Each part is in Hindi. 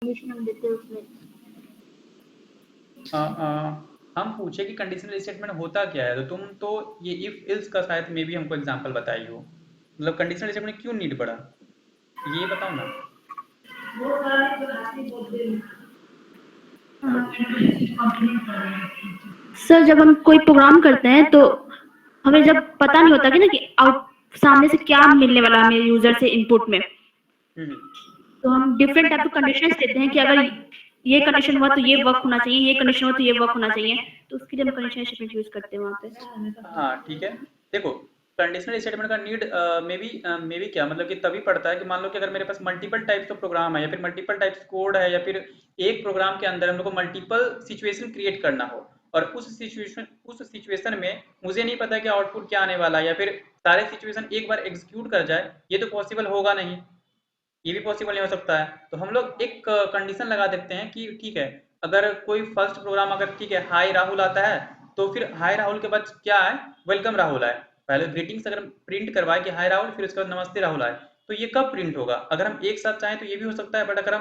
कंडीशन हम देते हैं उसमें। हम पूछे कि कंडीशनल स्टेटमेंट होता क्या है, तो तुम तो ये इफ इल्स का शायद मे भी हमको एग्जांपल बताई हो। मतलब कंडीशनल स्टेटमेंट क्यों नीड पड़ा, ये बताओ ना। सर जब हम कोई प्रोग्राम करते हैं तो हमें जब पता नहीं होता कि ना कि आउट सामने से क्या मिलने वाला हमें यूजर से इनपुट में, हम्म। तो हम डिफरेंट टाइप के कंडीशंस देते हैं कि अगर ये कंडीशन हुआ तो ये वर्क होना चाहिए, ये कंडीशन हुआ तो ये वर्क होना चाहिए, तो उसके लिए हम कंडीशनल स्टेटमेंट यूज करते हैं वहाँ पे। हाँ ठीक है। देखो कंडीशनल स्टेटमेंट का नीड मे बी क्या मतलब कि तभी पड़ता है कि मान लो कि अगर मेरे पास मल्टीपल टाइप्स ऑफ प्रोग्राम है या फिर मल्टीपल टाइप्स कोड है या फिर एक प्रोग्राम के अंदर हम लोग को मल्टीपल सिचुएशन क्रिएट करना हो और उस सिचुएशन में मुझे नहीं पता कि आउटपुट क्या आने वाला है या फिर सारे सिचुएशन एक बार एग्जीक्यूट कर जाए, ये तो पॉसिबल होगा नहीं, ये भी पॉसिबल नहीं हो सकता है। तो हम लोग एक कंडीशन लगा देते हैं कि ठीक है, अगर कोई फर्स्ट प्रोग्राम अगर ठीक है हाय राहुल आता है, तो फिर हाय राहुल के बाद क्या है, वेलकम राहुल आए। पहले ग्रीटिंग्स अगर प्रिंट करवाए कि हाय राहुल, फिर उसके बाद नमस्ते राहुल आए, तो ये कब प्रिंट होगा? अगर हम एक साथ चाहें तो ये भी हो सकता है, बट अगर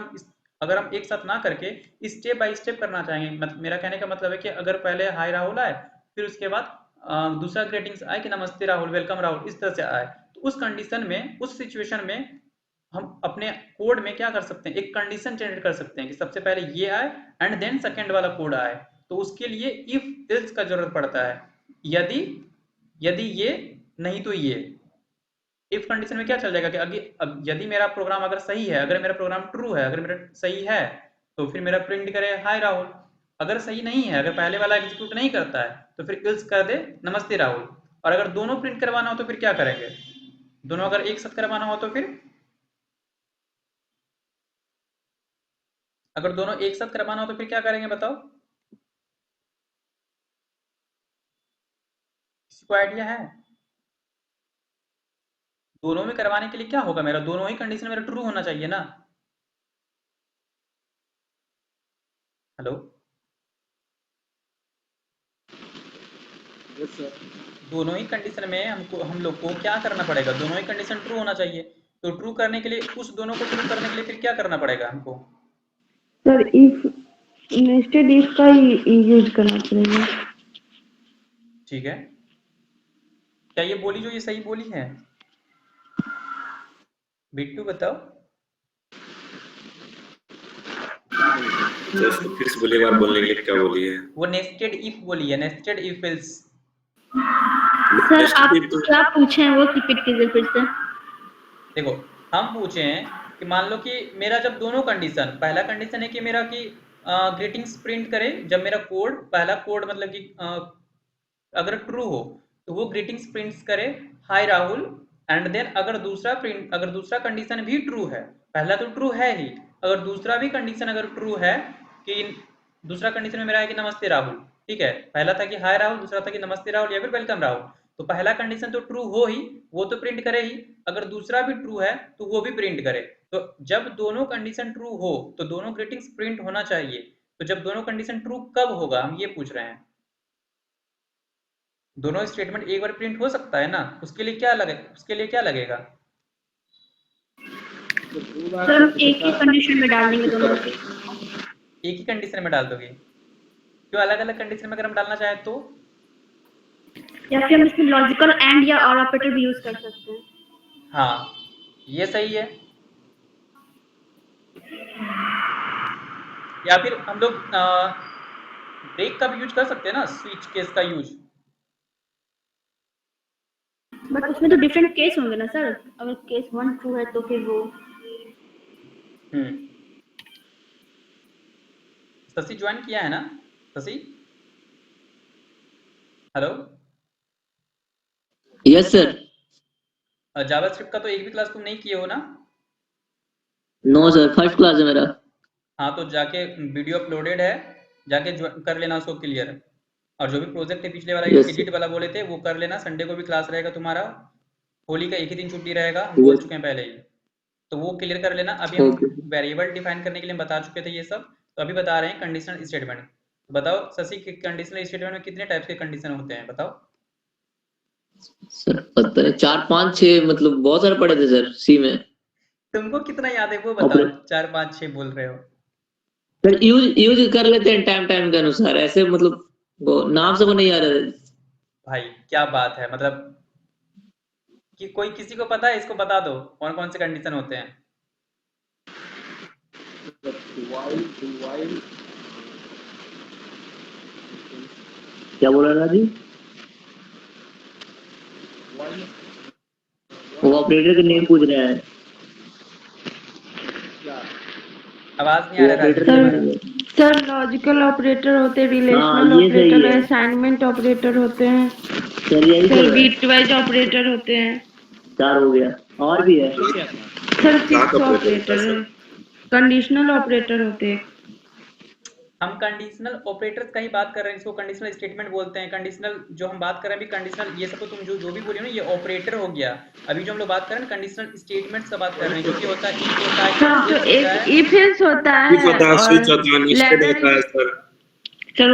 हम एक साथ ना करके स्टेप बाय स्टेप करना चाहेंगे, मेरा कहने का मतलब है कि अगर पहले हाय राहुल आए, फिर उसके बाद दूसरा ग्रीटिंग्स आए कि नमस्ते राहुल, वेलकम राहुल, इस तरह से आए, तो उस कंडीशन में, उस सिचुएशन में हम अपने कोड में क्या कर सकते हैं, एक कंडीशन जनरेट कर सकते हैं कि सबसे पहले ये आए एंड देन सेकंड वाला कोड आए। तो उसके लिए इफ एल्स का जरूरत पड़ता है। यदि यदि ये, नहीं तो ये। इफ कंडीशन में क्या चल जाएगा कि अब यदि मेरा प्रोग्राम अगर सही है, अगर मेरा प्रोग्राम ट्रू है, अगर मेरा सही है, तो फिर मेरा प्रिंट करे हाय राहुल। अगर सही नहीं है, अगर पहले वाला एग्जीक्यूट नहीं करता है, तो फिर एल्स कर दे नमस्ते राहुल। और अगर दोनों प्रिंट करवाना हो तो फिर क्या करेंगे, दोनों अगर एक साथ करवाना हो तो फिर, अगर दोनों एक साथ करवाना हो तो फिर क्या करेंगे बताओ, किसी को आइडिया है? दोनों में करवाने के लिए क्या होगा, मेरा दोनों ही कंडीशन मेरा ट्रू होना चाहिए ना। हेलो। Yes sir. दोनों ही कंडीशन में हम लोग को क्या करना पड़ेगा, दोनों ही कंडीशन ट्रू होना चाहिए। तो ट्रू करने के लिए, उस दोनों को ट्रू करने के लिए फिर क्या करना पड़ेगा हमको? सर इफ नेस्टेड इफ का ही यूज करना पड़ेगा। ठीक है, क्या ये बोली जो ये सही बोली है? बिट्टू बताओ। तो इसको फिर से बोलिए, बार बोलने के लिए क्या बोली है? वो नेस्टेड इफ बोली है, नेस्टेड इफ एल्स। सर आप क्या पूछे हैं वो रिपीट कीजिए फिर से। देखो हम पूछे हैं कि मान लो कि मेरा जब दोनों कंडीशन, पहला कंडीशन है कि मेरा कि ग्रीटिंग्स प्रिंट करे, जब मेरा कोड, पहला कोड मतलब कि अगर ट्रू हो तो वो ग्रीटिंग्स प्रिंट्स करे हाय राहुल। एंड देन अगर दूसरा कंडीशन भी ट्रू है, पहला तो ट्रू है ही, अगर दूसरा भी कंडीशन अगर ट्रू है कि दूसरा कंडीशन में मेरा है कि नमस्ते राहुल, ठीक है, पहला था कि हाय राहुल, दूसरा था कि नमस्ते राहुल या फिर वेलकम राहुल, तो पहला कंडीशन तो ट्रू हो ही, वो तो प्रिंट करे ही, अगर दूसरा भी ट्रू है तो वो भी प्रिंट करे। तो जब दोनों कंडीशन ट्रू हो तो दोनों ग्रीटिंग्स प्रिंट होना चाहिए। तो जब दोनों कंडीशन ट्रू कब होगा, हम ये पूछ रहे हैं। दोनों स्टेटमेंट एक बार प्रिंट हो सकता है ना, उसके लिए क्या लगेगा? सर हम एक ही कंडीशन में डाल देंगे दोनों को। एक ही कंडीशन में डाल दोगे? क्यों अलग अलग कंडीशन में अगर हम डालना चाहें तो? या फिर हम इसमें लॉजिकल एंड या और ऑपरेटर भी यूज कर सकते हैं। हाँ ये सही है। या फिर हम लोग ब्रेक का भी यूज कर सकते हैं ना, स्विच केस का यूज। बट उसमें तो डिफरेंट केस होंगे ना सर, अगर केस 1 ट्रू है तो फिर वो। शशि ज्वाइन किया है ना? Shashi hello. Yes sir. JavaScript का तो एक भी क्लास तुम नहीं किए हो ना? नो सर, फर्स्ट क्लास है मेरा। हाँ तो जाके वीडियो अपलोडेड है, जाके कर लेना उसको क्लियर। और जो भी प्रोजेक्ट है पिछले वाला Yes, एडिट वाला बोले थे वो कर लेना। संडे को भी क्लास रहेगा तुम्हारा, होली का एक ही दिन छुट्टी रहेगा, हम बोल Yes. चुके हैं पहले ही, तो वो क्लियर कर लेना। अभी हम Okay. वेरिएबल डिफाइन करने के लिए बता चुके थे ये सब, तो अभी बता रहे हैं कंडीशनल स्टेटमेंट। बताओ शशि, कंडीशनल स्टेटमेंट में कितने टाइप्स के कंडीशन होते हैं बताओ? सर पता नहीं, 4 5 6 मतलब बहुत सारे पढ़े थे सर सी में। तुमको कितना याद है वो बताओ, 4 5 6 बोल रहे हो। सर यूज कर लेते हैं टाइम के अनुसार, ऐसे मतलब वो नाम से वो नहीं आ रहा है। भाई क्या बात है, मतलब कि कोई किसी को पता है, इसको बता दो कौन कौन से कंडीशन होते हैं। क्या बोल रहा जी? वो ऑपरेटर का नेम पूछ रहा है। आवाज नहीं आ रहा राजू ऑपरेटर तुम्हारा। सर लॉजिकल ऑपरेटर होते हैं, हाँ, रिलेशनल ये सही ऑपरेटर, है। असाइनमेंट ऑपरेटर होते हैं, सर यही सर चल रहा है। बिटवाइज ऑपरेटर होते हैं, 4 हो गया, और भी है। सर कहाँ फिक्स का ऑपरेटर होता है ऑपरेटर, सर? कंडीशनल ऑपरेटर होते हैं। हम कंडीशनल ऑपरेटर्स का ही बात कर रहे हैं, इसको कंडीशनल स्टेटमेंट बोलते हैं। कंडीशनल जो हम बात कर रहे हैं अभी, कंडीशनल ये सब तो तुम जो भी बोली हो ना, ये ऑपरेटर हो गया। अभी जो हम लोग बात कर रहे हैं कंडीशनल स्टेटमेंट्स का बात कर रहे हैं, जो कि होता है if होता है, सर तो else एक होता है। इफ एल्स होता If है होता है, switch और होता है, nested लैडर होता है sir. Sir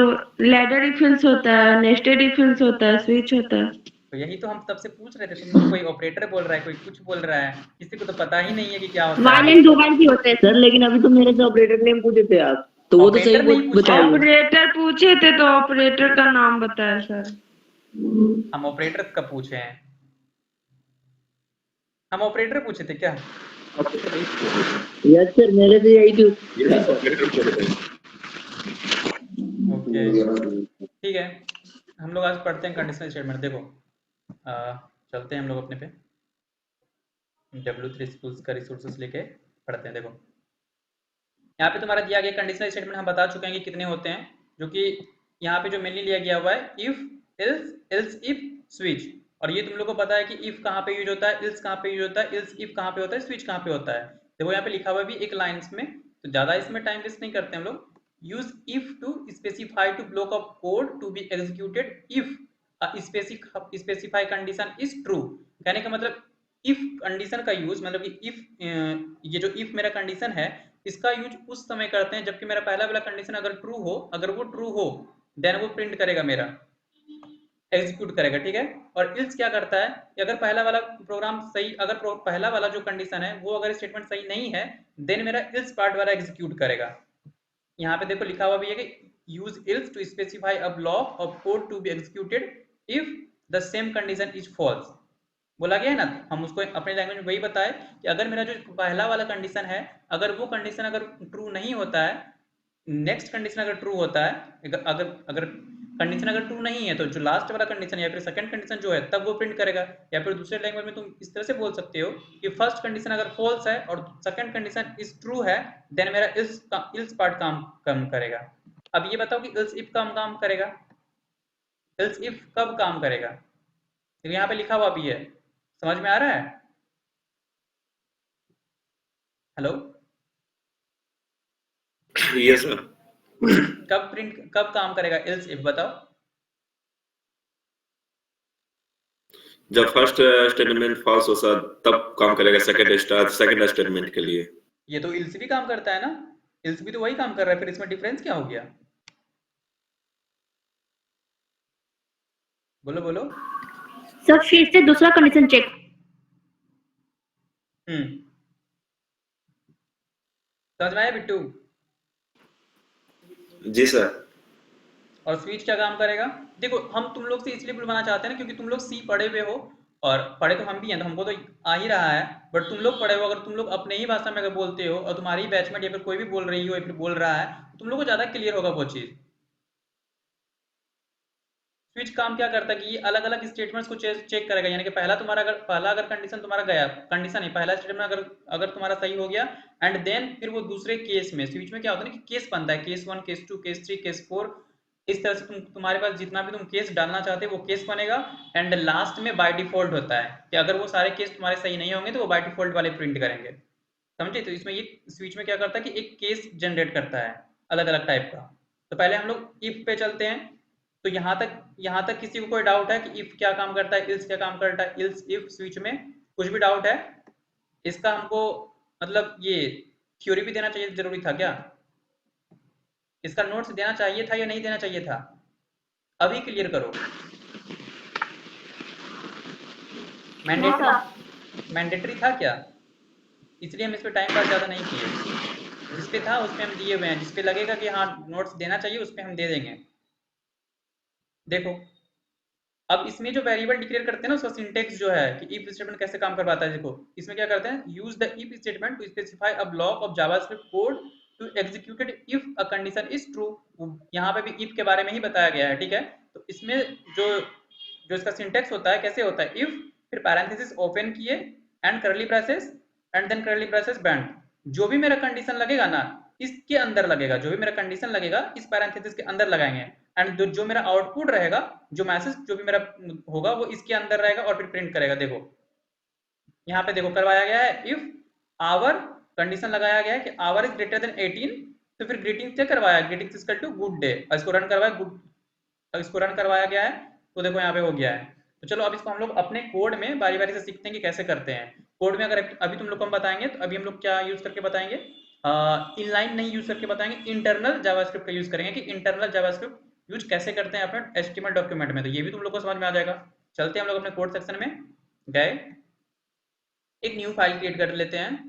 ladder if else होता है, नेस्टेड इफ एल्स होता है, स्विच होता है। तो यही तो हम तब से पूछ रहे थे, तुम लोग कोई ऑपरेटर बोल रहा है, कोई कुछ बोल रहा है, किसी को तो पता ही नहीं है कि क्या होता वाइल है। एंड डू वाइल भी होते हैं सर लेकिन अभी तो मेरे से ऑपरेटर नेम पूछे थे आप, तो वो तो सही ऑपरेटर नहीं पूछे। बताइए। ऑपरेटर पूछे थे तो ऑपरेटर का नाम बताया सर। हम ऑपरेटर्स का पूछे हैं, हम ऑपरेटर पूछे थे क्या? यस सर, मेरे से यही थी। Yes, operator बोलते हैं। ओके ठीक है, हम लोग आज पढ़ते हैं कंडीशनल स्टेटमेंट। देखो चलते हैं हम लोग अपने पे W3 स्कूल्स का रिसोर्सेस लेके पढ़ते हैं। देखो यहाँ पे तुम्हारा दिया गया कंडीशनल स्टेटमेंट हम बता चुके हैं कि कितने होते हैं, जो कि यहाँ पे जो मेनली लिया गया हुआ है if, else, else if, switch. और ये तुम लोग को पता है कि इफ कहाँ पे यूज होता है, एल्स कहाँ पे यूज होता है, एल्स इफ कहाँ पे होता है, स्विच कहाँ पे होता है। देखो यहाँ पे लिखा हुआ भी एक लाइन्स में, तो ज्यादा इसमें टाइम वेस्ट नहीं करते हम लोग। Use if to specify to block of code to be executed if specify condition is true. कहने का मतलब इफ कंडीशन का यूज, मतलब कि इफ ये जो इफ मेरा कंडीशन है, इसका यूज उस समय करते हैं जबकि मेरा पहला वाला कंडीशन अगर ट्रू हो, अगर वो ट्रू हो देन वो प्रिंट करेगा, मेरा एग्जीक्यूट करेगा, ठीक है। और इल्स क्या करता है कि अगर पहला वाला प्रोग्राम सही, अगर पहला वाला जो कंडीशन है वो अगर स्टेटमेंट सही नहीं है, देन मेरा इल्स पार्ट वाला एग्जीक्यूट करेगा। यहाँ पे देखो लिखा हुआ भी है कि use else to specify a block of code to be executed if the same condition is false. बोला गया है ना, हम उसको अपने लैंग्वेज में वही बताए कि अगर मेरा जो पहला वाला कंडीशन है, अगर वो कंडीशन अगर ट्रू नहीं होता है, नेक्स्ट कंडीशन अगर ट्रू होता है, अगर अगर कंडीशन अगर ट्रू नहीं है, तो जो लास्ट वाला कंडीशन या फिर सेकंड कंडीशन जो है तब वो प्रिंट करेगा। या फिर दूसरे लैंग्वेज में तुम इस तरह से बोल सकते हो कि फर्स्ट कंडीशन अगर फॉल्स है और सेकंड कंडीशन इज ट्रू है, देन मेरा इल्स पार्ट काम करेगा। अब ये बताओ कि इल्स इफ काम करेगा, इल्स इफ कब काम करेगा? तो यहाँ पे लिखा हुआ भी है, समझ में आ रहा है? Hello, Yes sir. कब काम करेगा एल्स इफ, बताओ। जब फर्स्ट स्टेटमेंट फॉल्स होता तब काम करेगा सेकंड स्टेटमेंट के लिए। ये तो इल्स भी काम करता है ना, इल्स भी तो वही काम कर रहा है, फिर इसमें डिफरेंस क्या हो गया? बोलो बोलो। सर फिर से दूसरा कंडीशन चेक। समझ में आया बिट्टू? जी सर। और स्विच क्या काम करेगा? देखो हम तुम लोग से इसलिए बुलवाना चाहते हैं ना, क्योंकि तुम लोग सी पढ़े हुए हो, और पढ़े तो हम भी हैं, तो हमको तो आ ही रहा है, बट तुम लोग पढ़े हो, अगर तुम लोग अपने ही भाषा में अगर बोलते हो और तुम्हारी बैचमेट या फिर कोई भी बोल रही हो या फिर बोल रहा है, तुम लोग को ज्यादा क्लियर होगा वो चीज। स्विच काम क्या करता है कि ये अलग अलग स्टेटमेंट्स को चेक करेगा, यानी कि पहला अगर कंडीशन तुम्हारा गया, कंडीशन नहीं, पहला स्टेटमेंट अगर तुम्हारा सही हो गया, एंड देन फिर वो दूसरे केस में, स्विच में क्या होता है ना कि केस बनता है, केस 1, केस 2, केस 3, केस 4, इस तरह से तुम्हारे पास जितना भी तुम केस डालना चाहते हो वो केस बनेगा। एंड लास्ट में बाय डिफॉल्ट होता है कि अगर वो सारे केस तुम्हारे सही नहीं होंगे तो वो बाय डिफॉल्ट वाले प्रिंट करेंगे, समझे? तो इसमें ये स्विच में क्या करता है कि एक केस जनरेट करता है अलग अलग टाइप का। तो पहले हम लोग इफ पे चलते हैं। तो यहाँ तक किसी को कोई डाउट है कि इफ क्या काम करता है, इल्स क्या काम करता है, इल्स इफ स्विच में कुछ भी डाउट है? इसका हमको मतलब ये थ्योरी भी देना चाहिए, जरूरी था क्या? इसका नोट्स देना चाहिए था या नहीं देना चाहिए था? अभी क्लियर करो। मैंडेटरी था क्या? इसलिए हम इस पे टाइम पास ज्यादा नहीं किए। जिस पे था उस पे हम दिए हुए हैं, जिस पे लगेगा कि हाँ नोट्स देना चाहिए उस पे हम दे देंगे। देखो अब इसमें जो वेरिएबल डिक्लेयर करते हैं ना उसका सिंटेक्स जो है कि इफ स्टेटमेंट कैसे काम कर पाता है, देखो इसमें क्या करते हैं, use the if statement to specify a block of JavaScript code to executed if a condition is true. यहाँ पे भी इफ के बारे में ही बताया गया है, ठीक है। तो इसमें जो जो इसका सिंटेक्स होता है कैसे होता है, इफ फिर पैरेंथेसिस ओपन किए and curly braces and then curly braces बैंड, जो भी मेरा कंडीशन लगेगा ना इसके अंदर लगेगा, जो भी मेरा कंडीशन लगेगा इस पैरेंथेसिस के अंदर लगाएंगे, एंड जो मेरा आउटपुट रहेगा, जो मैसेज जो भी मेरा होगा वो इसके अंदर रहेगा और फिर प्रिंट करेगा। देखो यहाँ पे देखो करवाया गया है इफ आवर, कंडीशन लगाया गया है कि आवर इज ग्रेटर देन 18, तो फिर ग्रीटिंग क्या करवाया, greetings equal to good day, इसको रन करवाया इसको रन करवाया गया है। तो देखो यहाँ पे हो गया है। तो चलो अब इसको हम लोग अपने कोड में बारी बारी से सीखते हैं कि कैसे करते हैं। कोड में अगर अभी तुम लोग को हम बताएंगे तो अभी हम लोग क्या यूज करके बताएंगे, इनलाइन नहीं यूज करके बताएंगे, इंटरनल जावास्क्रिप्ट का यूज करेंगे कि इंटरनल जावास्क्रिप्ट यूज कैसे करते हैं अपने HTML डॉक्यूमेंट में। तो ये भी तुम लोग को समझ में आ जाएगा। चलते हैं हम लोग अपने कोड सेक्शन में गए, एक न्यू फाइल क्रिएट कर लेते हैं।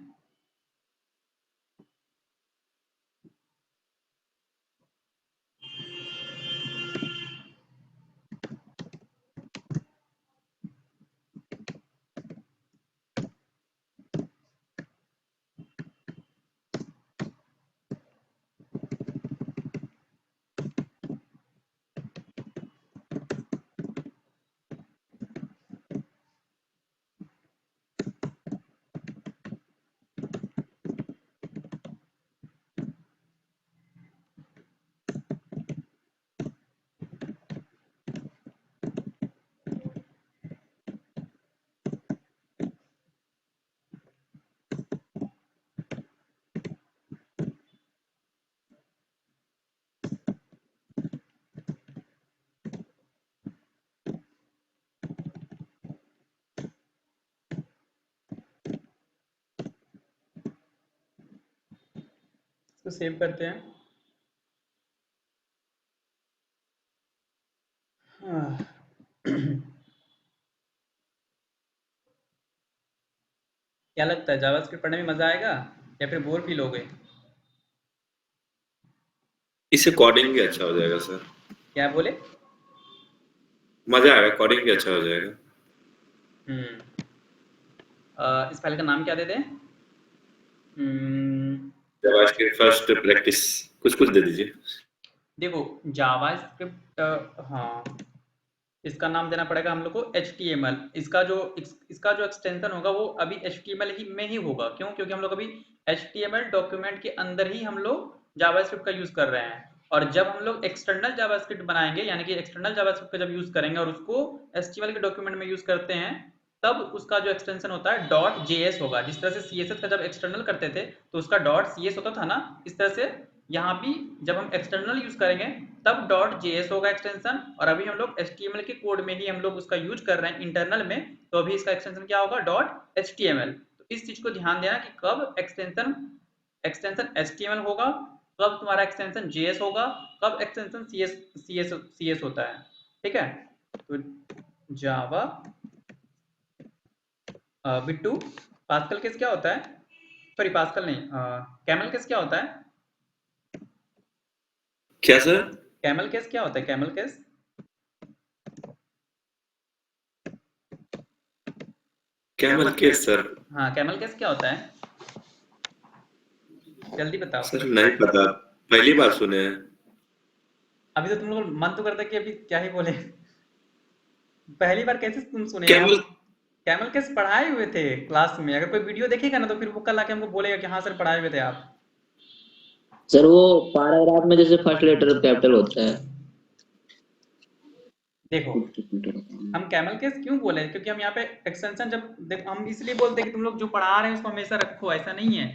इसको सेव करते हैं। क्या लगता है जावास्क्रिप्ट पढ़ने में मजा आएगा या फिर बोर फील होगे? इससे कोडिंग भी अच्छा हो जाएगा सर। क्या बोले? मजा आएगा, कोडिंग भी अच्छा हो जाएगा। इस फाइल का नाम क्या दे दें? जावास्क्रिप्ट फर्स्ट प्रैक्टिस कुछ दे दीजिए। देखो जावास्क्रिप्ट, हाँ इसका नाम देना पड़ेगा हम लोग को HTML। इसका जो एक्सटेंशन होगा वो अभी HTML ही में ही होगा। क्यों? क्योंकि हम लोग अभी HTML डॉक्यूमेंट के अंदर ही हम लोग जावास्क्रिप्ट का यूज कर रहे हैं। और जब हम लोग एक्सटर्नल जावास्क्रिप्ट बनाएंगे, यानी कि एक्सटर्नल जावास्क्रिप्ट का जब यूज करेंगे और उसको HTML के डॉक्यूमेंट में यूज करते हैं, तब उसका जो एक्सटेंशन होता है .js होगा। जिस तरह से CSS का जब एक्सटर्नल करते थे तो उसका .cs होता था ना, इस तरह से यहाँ भी जब हम एक्सटर्नल यूज करेंगे तब .js होगा एक्सटेंशन। और अभी हम लोग HTML के कोड में ही हम लोग उसका यूज कर रहे हैं इंटरनल में, तो अभी इसका एक्सटेंशन क्या होगा .html। तो इस चीज को ध्यान देना कि कब एक्सटेंशन HTML होगा, कब तुम्हारा एक्सटेंशन JS होगा, कब एक्सटेंशन CS होता है। ठीक है, तो जावा बिट्टू पास्कल केस क्या होता है, सॉरी पास्कल नहीं, कैमल केस क्या होता है? क्या सर? कैमल केस क्या होता है? Camel case, camel case sir? हाँ कैमल केस क्या होता है, जल्दी बताओ सर नहीं पता, पहली बार सुने हैं। अभी तो तुम लोग मन तो करता है कि अभी क्या ही बोले, पहली बार कैसे तुम सुने? कैमल केस पढ़ाए हुए थे क्लास में। अगर कोई वीडियो देखेगा ना तो फिर वो कल आके हमको बोलेगा कि हाँ सर पढ़ाए हुए थे आप। सर वो पैराग्राफ में जैसे फर्स्ट लेटर कैपिटल होता है। देखो हम कैमल केस क्यों बोले, क्योंकि हम यहाँ पे एक्सटेंशन जब हम इसलिए बोलते हैं कि तुम लोग जो पढ़ा रहे हैं उसको हमेशा रखो, ऐसा नहीं है।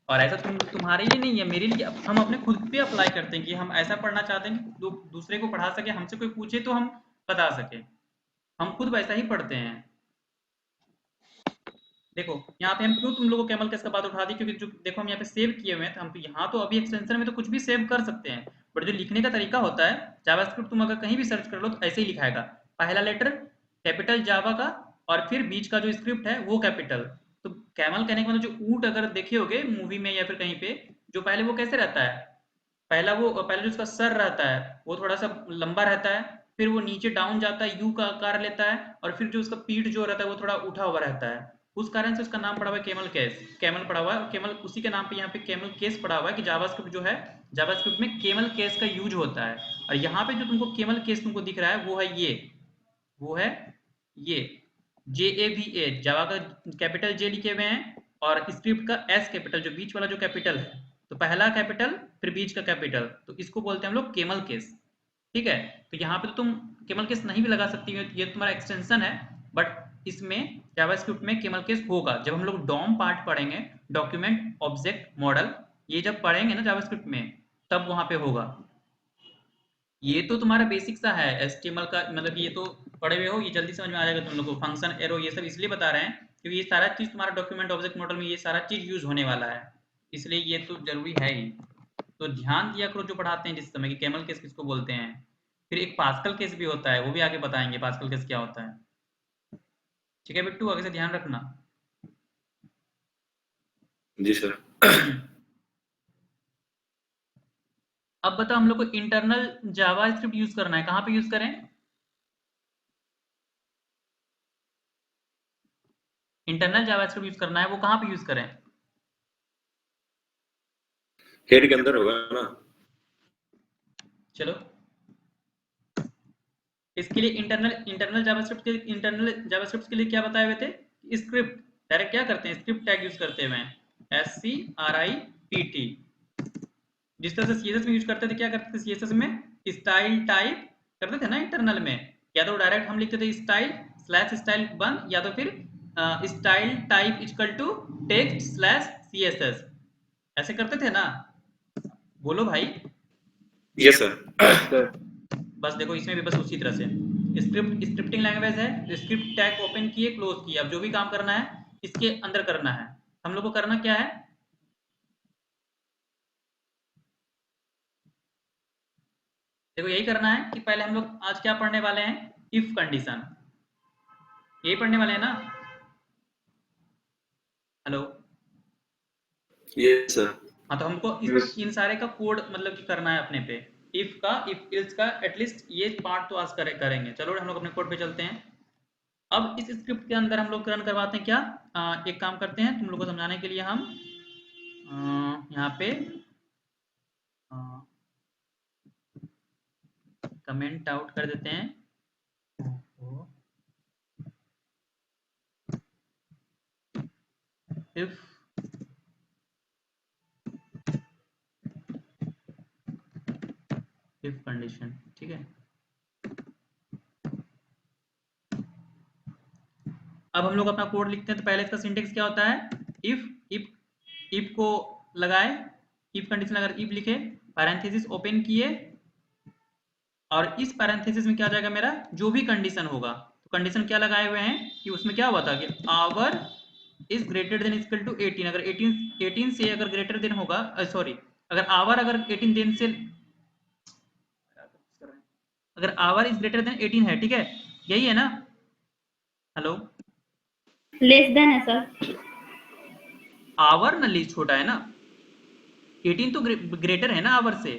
और ऐसा तुम्हारे लिए नहीं है, मेरे लिए। हम अपने खुद पे अप्लाई करते हैं कि हम ऐसा पढ़ना चाहते हैं कि दूसरे को पढ़ा सके, हमसे कोई पूछे तो हम बता सके, हम खुद वैसा ही पढ़ते हैं। देखो यहाँ पे हम क्यों तुम लोगों को कैमल केस का बात उठा दी, क्योंकि जो देखो हम यहाँ पे सेव किए हुए हैं, तो हम तो यहाँ तो अभी एक्सटेंशन में तो कुछ भी सेव कर सकते हैं, बट जो लिखने का तरीका होता है जावास्क्रिप्ट तुम अगर कहीं भी सर्च कर लो तो ऐसे ही लिखाएगा, पहला लेटर कैपिटल जावा का और फिर बीच का जो स्क्रिप्ट है वो कैपिटल। तो कैमल कहने का मतलब जो ऊंट अगर देखे होगे मूवी में या फिर कहीं पे, जो पहले वो कैसे रहता है, पहले जो उसका सर रहता है वो थोड़ा सा लंबा रहता है, फिर वो नीचे डाउन जाता है, यू का आकार लेता है, और फिर जो उसका पीठ जो रहता है वो थोड़ा उठा हुआ रहता है। उस कारण से उसका नाम पड़ा हुआ है कैमल केस, कैमल पड़ा हुआ है, और कैमल उसी के नाम पे यहाँ पे कैमल केस पड़ा हुआ है कि जावास्क्रिप्ट जो है, जावास्क्रिप्ट में कैमल केस का यूज होता है। और यहाँ पे जो तुमको कैमल केस तुमको दिख रहा है वो है ये JAVA, जावा का कैपिटल जे लिखे हुए हैं, और स्क्रिप्ट का एस कैपिटल, जो बीच वाला जो कैपिटल है, तो पहला कैपिटल फिर बीच का कैपिटल, तो इसको बोलते हैं हम लोग केमल केस। ठीक है, तो यहाँ पे तो तुम केमल केस नहीं भी लगा सकती हो, ये तुम्हारा एक्सटेंशन है, बट इसमें जावास्क्रिप्ट में केमल केस होगा जब हम लोग डॉम पार्ट पढ़ेंगे, डॉक्यूमेंट ऑब्जेक्ट मॉडल, ये जब पढ़ेंगे ना जावास्क्रिप्ट में, तब वहां पे होगा। ये तो तुम्हारा बेसिक सा है HTML का, मतलब ये तो पढ़े हुए हो, ये जल्दी समझ में आ जाएगा तुम लोग को। फंक्शन एरो ये सब इसलिए बता रहे हैं क्योंकि ये सारा चीज तुम्हारा डॉक्यूमेंट ऑब्जेक्ट मॉडल में ये सारा चीज यूज होने वाला है, इसलिए ये तो जरूरी है ही। तो ध्यान दिया करो जो पढ़ाते हैं जिस समय कि कैमल केस किसको बोलते हैं। फिर एक पास्कल केस भी होता है, वो भी आगे बताएंगे पास्कल केस क्या होता है। ठीक है बिट्टू, आगे से ध्यान रखना। जी सर। अब बताओ हम लोग को इंटरनल जावास्क्रिप्ट यूज करना है, कहाँ पे यूज करें? इंटरनल जावास्क्रिप्ट यूज करना है, वो कहाँ पे यूज करें? हेड के अंदर होगा ना। चलो इसके लिए इंटरनल जावास्क्रिप्ट के लिए क्या बताए हुए थे? स्क्रिप्ट डायरेक्ट क्या करते हैं, स्क्रिप्ट टैग यूज करते हुए SCRIPT। जिस तरह से CSS में यूज करते थे, क्या करते थे CSS में स्टाइल टाइप करते थे ना इंटरनल में, या तो डायरेक्ट हम लिखते थे स्टाइल /स्टाइल 1, या तो फिर style type equal to text /CSS, ऐसे करते थे ना। बोलो भाई। Yes sir. बस देखो इसमें भी बस उसी तरह से स्क्रिप्टिंग लैंग्वेज है, तो स्क्रिप्ट टैग ओपन किए क्लोज किए, अब जो भी काम करना है इसके अंदर करना है। हम लोग को करना क्या है, देखो यही करना है कि पहले हम लोग आज क्या पढ़ने वाले हैं, इफ कंडीशन, यही पढ़ने वाले हैं ना। Hello, yes sir. हाँ तो हमको इन सारे का कोड मतलब कि करना है अपने पे, इफ का, इफ इल्स का, एटलीस्ट ये पार्ट तो आज करेंगे। चलो हम लोग अपने कोड पे चलते हैं। अब इस स्क्रिप्ट के अंदर हम लोग रन करवाते हैं क्या, एक काम करते हैं तुम लोग को समझाने के लिए, हम यहाँ पे कमेंट आउट कर देते हैं, इफ कंडीशन। ठीक है, अब हम लोग अपना कोड लिखते हैं, तो पहले इसका सिंटेक्स क्या होता है, इफ को लगाए, इफ कंडीशन अगर इफ लिखे, पैरेंथेसिस ओपन किए, और इस पैरेंथेसिस में क्या आ जाएगा मेरा, जो भी कंडीशन होगा, तो कंडीशन क्या लगाए हुए हैं कि उसमें क्या हुआ था कि hour is greater than equal to 18, अगर 18 से अगर ग्रेटर देन होगा, सॉरी, अगर आवर अगर 18 देन से, अगर आवर इज ग्रेटर देन 18 है, ठीक है, यही है ना। हेलो, लेस देन है सर, आवर ना लीस्ट छोटा है ना, 18 तो ग्रेटर है ना आवर से।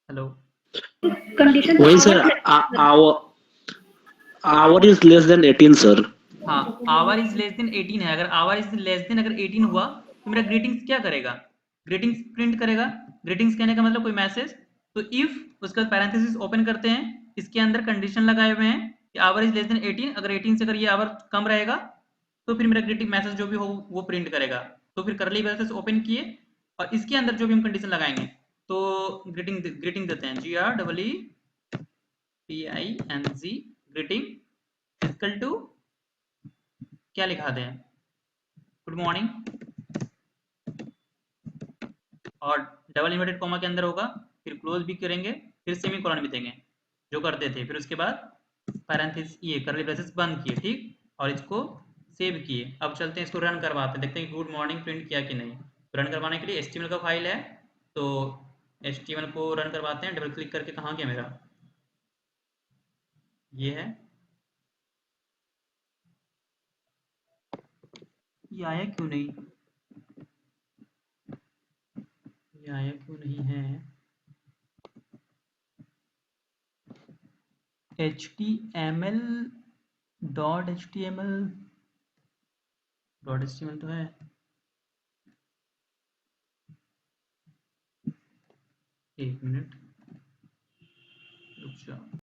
हेलो, कंडीशन वही sir, our is less than 18 sir. हाँ आवर इज लेस देन 18 है, अगर आवर इज लेस देन अगर 18 हुआ तो मेरा ग्रीटिंग्स क्या करेगा, ग्रीटिंग्स प्रिंट करेगा। ग्रीटिंग्स कहने का मतलब कोई मैसेज, तो इफ उसका पैरेंथेसिस ओपन करते हैं, इसके अंदर कंडीशन लगाए हुए हैं कि आवर इज लेस देन 18, अगर 18 से अगर ये आवर कम रहेगा तो फिर मेरा ग्रीटिंग मैसेज जो भी हो वो प्रिंट करेगा। तो फिर करली ब्रेसेस ओपन किए, और इसके अंदर जो भी हम कंडीशन लगाएंगे, तो ग्रीटिंग देते हैं GREETING, ग्रीटिंग इक्वल टू क्या लिखा दें, गुड मॉर्निंग, और डबल इन्वर्टेड कॉमा के अंदर होगा, फिर क्लोज भी करेंगे, फिर सेमीकोलन भी देंगे जो करते थे, फिर उसके बाद पैरेंथेसिस ये कर्ली ब्रेसेस बंद किए, ठीक, और इसको सेव किए। अब चलते हैं इसको रन करवाते हैं, देखते हैं गुड मॉर्निंग प्रिंट किया कि नहीं। रन करवाने के लिए HTML का फाइल है, तो HTML को रन करवाते हैं, डबल क्लिक करके, कहाँ गया मेरा, ये है, ये आया क्यों नहीं, ये आया क्यों नहीं है? HTML डॉट HTML तो है। एक मिनट रुक जाओ।